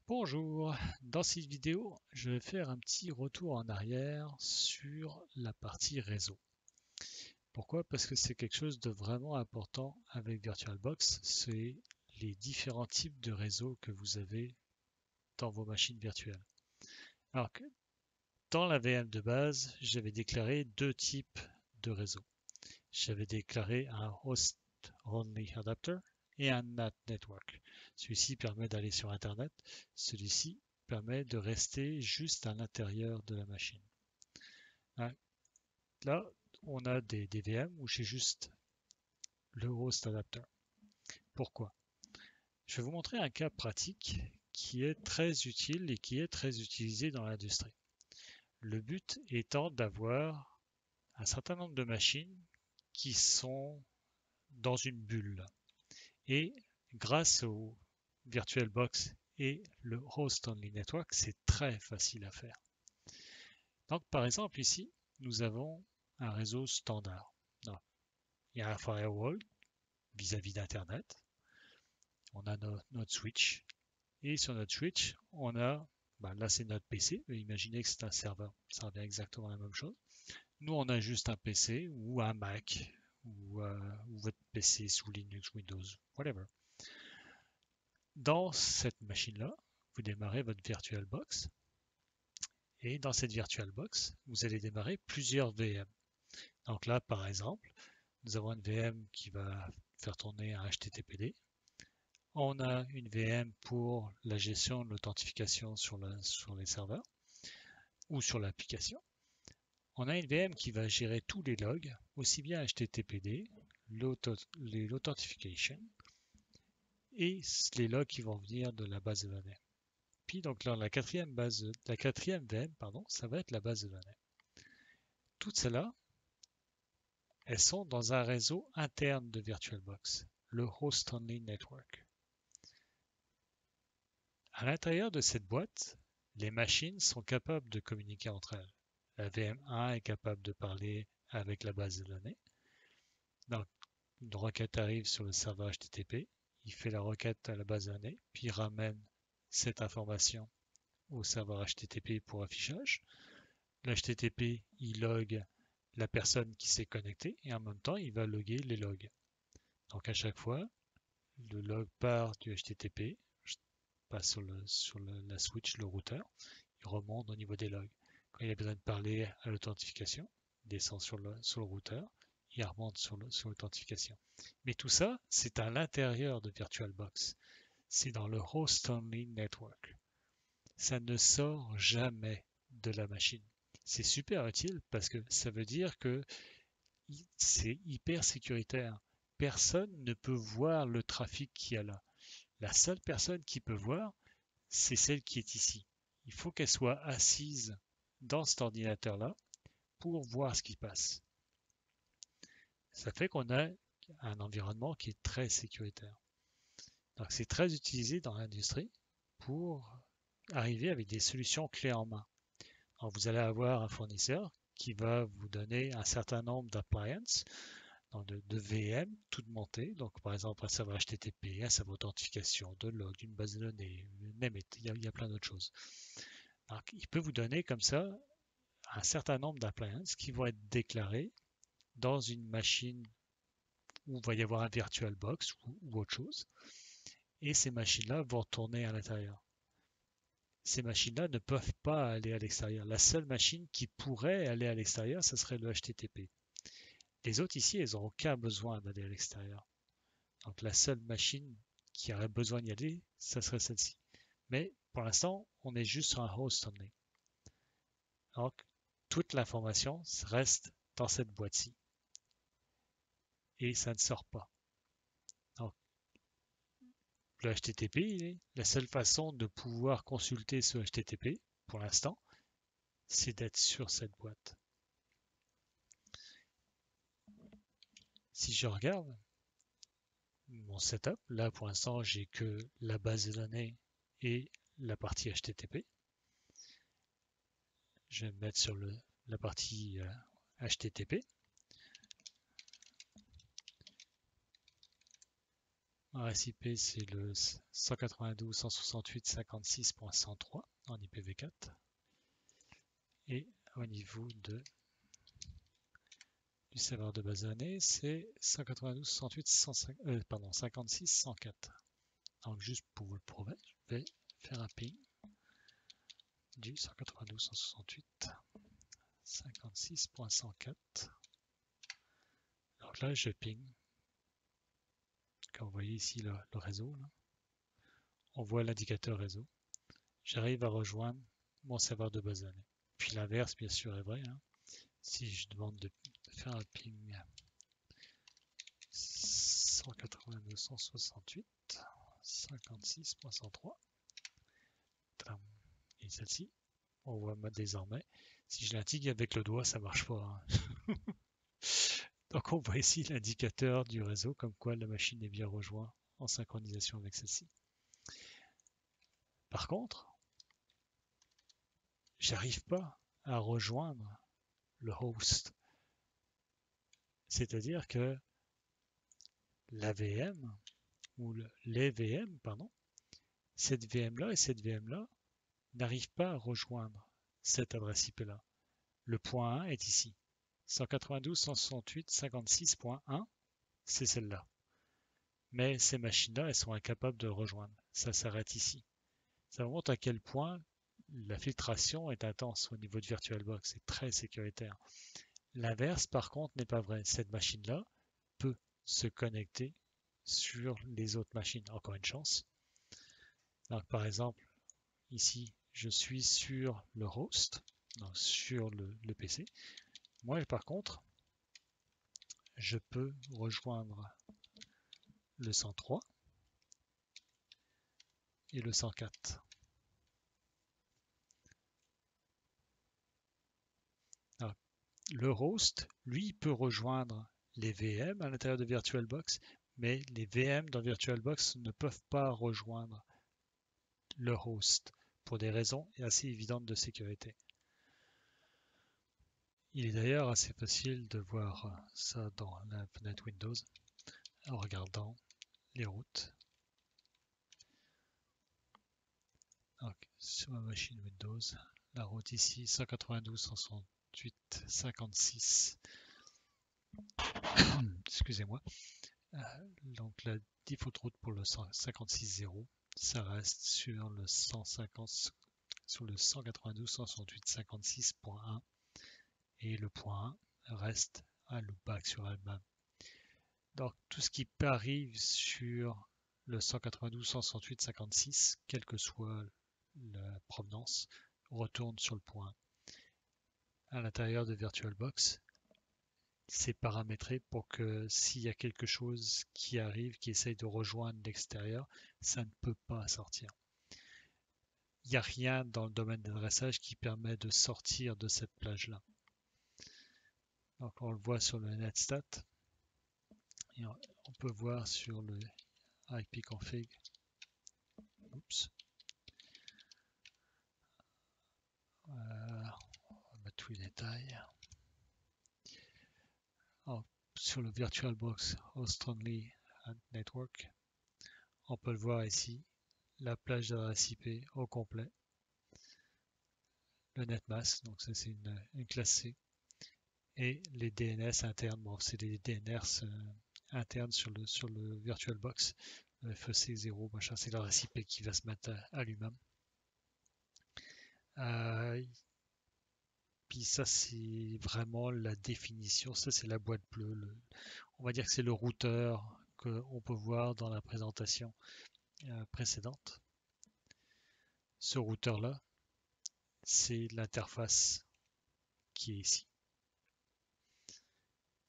Bonjour, dans cette vidéo, je vais faire un petit retour en arrière sur la partie réseau. Pourquoi? Parce que c'est quelque chose de vraiment important avec VirtualBox, c'est les différents types de réseaux que vous avez dans vos machines virtuelles. Alors que dans la VM de base, j'avais déclaré deux types de réseaux. J'avais déclaré un Host Only Adapter et un NAT Network. Celui-ci permet d'aller sur Internet, celui-ci permet de rester juste à l'intérieur de la machine. Là, on a des VM où j'ai juste le host adapter. Pourquoi? Je vais vous montrer un cas pratique qui est très utile et qui est très utilisé dans l'industrie. Le but étant d'avoir un certain nombre de machines qui sont dans une bulle. Et grâce au VirtualBox et le Host Only Network, c'est très facile à faire. Donc, par exemple, ici, nous avons un réseau standard. Donc, il y a un firewall vis-à-vis d'Internet. On a notre switch. Et sur notre switch, on a, là c'est notre PC. Imaginez que c'est un serveur. Ça revient exactement la même chose. Nous, on a juste un PC ou un Mac ou votre PC sous Linux, Windows, whatever. Dans cette machine-là, vous démarrez votre VirtualBox. Et dans cette VirtualBox, vous allez démarrer plusieurs VM. Donc là, par exemple, nous avons une VM qui va faire tourner un HTTPD. On a une VM pour la gestion de l'authentification sur les serveurs ou sur l'application. On a une VM qui va gérer tous les logs, aussi bien HTTPD, l'authentification et les logs qui vont venir de la base de données. Puis donc là, la quatrième VM, ça va être la base de données. Toutes celles-là, elles sont dans un réseau interne de VirtualBox, le Host Only Network. À l'intérieur de cette boîte, les machines sont capables de communiquer entre elles. La VM1 est capable de parler avec la base de données. Donc, une requête arrive sur le serveur HTTP, il fait la requête à la base de données, puis il ramène cette information au serveur HTTP pour affichage. Le HTTP, il log la personne qui s'est connectée et en même temps, il va loguer les logs. Donc, à chaque fois, le log part du HTTP, passe sur la switch, le routeur, il remonte au niveau des logs. Quand il a besoin de parler à l'authentification, il descend sur le routeur, il remonte sur l'authentification. Mais tout ça, c'est à l'intérieur de VirtualBox. C'est dans le Host Only Network. Ça ne sort jamais de la machine. C'est super utile parce que ça veut dire que c'est hyper sécuritaire. Personne ne peut voir le trafic qu'il y a là. La seule personne qui peut voir, c'est celle qui est ici. Il faut qu'elle soit assise dans cet ordinateur-là pour voir ce qui passe. Ça fait qu'on a un environnement qui est très sécuritaire. Donc c'est très utilisé dans l'industrie pour arriver avec des solutions clés en main. Alors vous allez avoir un fournisseur qui va vous donner un certain nombre d'appliances, de VM, toutes montées. Donc par exemple un serveur HTTP, un serveur d'authentification, de log, une base de données, il y a plein d'autres choses. Donc, il peut vous donner comme ça un certain nombre d'appliances qui vont être déclarées dans une machine où il va y avoir un VirtualBox ou autre chose. Et ces machines-là vont tourner à l'intérieur. Ces machines-là ne peuvent pas aller à l'extérieur. La seule machine qui pourrait aller à l'extérieur, ce serait le HTTP. Les autres ici, elles n'ont aucun besoin d'aller à l'extérieur. Donc la seule machine qui aurait besoin d'y aller, ce serait celle-ci. Mais pour l'instant, on est juste sur un host only. Donc toute l'information reste dans cette boîte-ci. Et ça ne sort pas. Donc, le HTTP, la seule façon de pouvoir consulter ce HTTP, pour l'instant, c'est d'être sur cette boîte. Si je regarde mon setup, là pour l'instant, j'ai que la base de données et la partie HTTP. Je vais me mettre sur la partie HTTP. adresse IP, c'est le 192.168.56.103 en IPv4. Et au niveau du serveur de base de données, c'est 192.168.56.104. Donc juste pour vous le prouver, je vais faire un ping du 192.168.56.104. Donc là, je ping. Comme vous voyez ici le réseau, là. On voit l'indicateur réseau. J'arrive à rejoindre mon serveur de base de données. Puis l'inverse, bien sûr, est vrai. Hein. Si je demande de faire un ping 192.168.56.103, et celle-ci, on voit désormais, si je l'indique avec le doigt, ça marche pas. Hein. Donc on voit ici l'indicateur du réseau, comme quoi la machine est bien rejointe en synchronisation avec celle-ci. Par contre, j'arrive pas à rejoindre le host. C'est-à-dire que la VM, ou les VM, pardon, cette VM-là et cette VM-là n'arrivent pas à rejoindre cette adresse IP-là. Le point 1 est ici. 192.168.56.1, c'est celle-là. Mais ces machines-là, elles sont incapables de rejoindre. Ça s'arrête ici. Ça montre à quel point la filtration est intense au niveau de VirtualBox. C'est très sécuritaire. L'inverse, par contre, n'est pas vrai. Cette machine-là peut se connecter sur les autres machines. Encore une chance. Donc, par exemple, ici, je suis sur le host, donc sur le PC. Moi, par contre, je peux rejoindre le 103 et le 104. Alors, le host, lui, peut rejoindre les VM à l'intérieur de VirtualBox, mais les VM dans VirtualBox ne peuvent pas rejoindre le host pour des raisons assez évidentes de sécurité. Il est d'ailleurs assez facile de voir ça dans la fenêtre Windows en regardant les routes. Donc, sur ma machine Windows, la route ici 192.168.56. Excusez-moi. Donc la default route pour le 56.0, ça reste sur le 150, sur le 192.168.56.1 et le point 1 reste un loopback sur elle-même. Donc tout ce qui arrive sur le 192.168.56, quelle que soit la provenance, retourne sur le point 1. À l'intérieur de VirtualBox, c'est paramétré pour que s'il y a quelque chose qui arrive, qui essaye de rejoindre l'extérieur, ça ne peut pas sortir. Il n'y a rien dans le domaine d'adressage qui permet de sortir de cette plage-là. Donc on le voit sur le netstat. Et on peut voir sur le ipconfig. Oups. On va mettre tous les détails. Alors, sur le VirtualBox Host Only Network, on peut le voir ici, la plage d'adresse IP au complet, le netmask, donc ça c'est une classe C, et les DNS internes, bon c'est des DNS internes sur le VirtualBox, le FEC0, machin, c'est l'adresse IP qui va se mettre à lui-même. Puis ça c'est vraiment la définition, ça c'est la boîte bleue, on va dire que c'est le routeur qu'on peut voir dans la présentation précédente. Ce routeur-là, c'est l'interface qui est ici.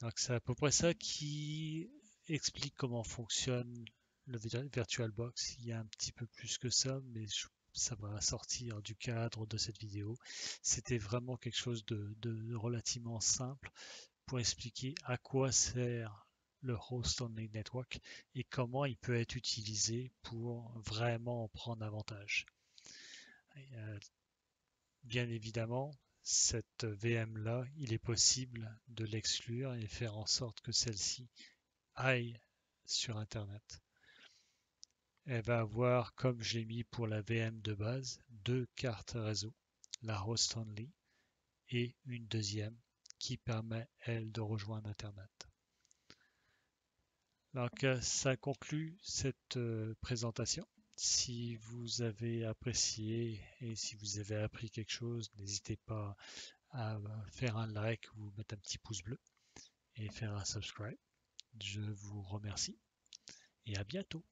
Donc c'est à peu près ça qui explique comment fonctionne le VirtualBox. Il y a un petit peu plus que ça, mais ça va sortir du cadre de cette vidéo. C'était vraiment quelque chose de relativement simple pour expliquer à quoi sert le Host Only Network et comment il peut être utilisé pour vraiment en prendre avantage. Bien évidemment, cette VM-là, il est possible de l'exclure et faire en sorte que celle-ci aille sur Internet. elle va avoir, comme j'ai mis pour la VM de base, deux cartes réseau, la host only et une deuxième qui permet, elle, de rejoindre Internet. Donc, ça conclut cette présentation. Si vous avez apprécié et si vous avez appris quelque chose, n'hésitez pas à faire un like ou mettre un petit pouce bleu et faire un subscribe. Je vous remercie et à bientôt.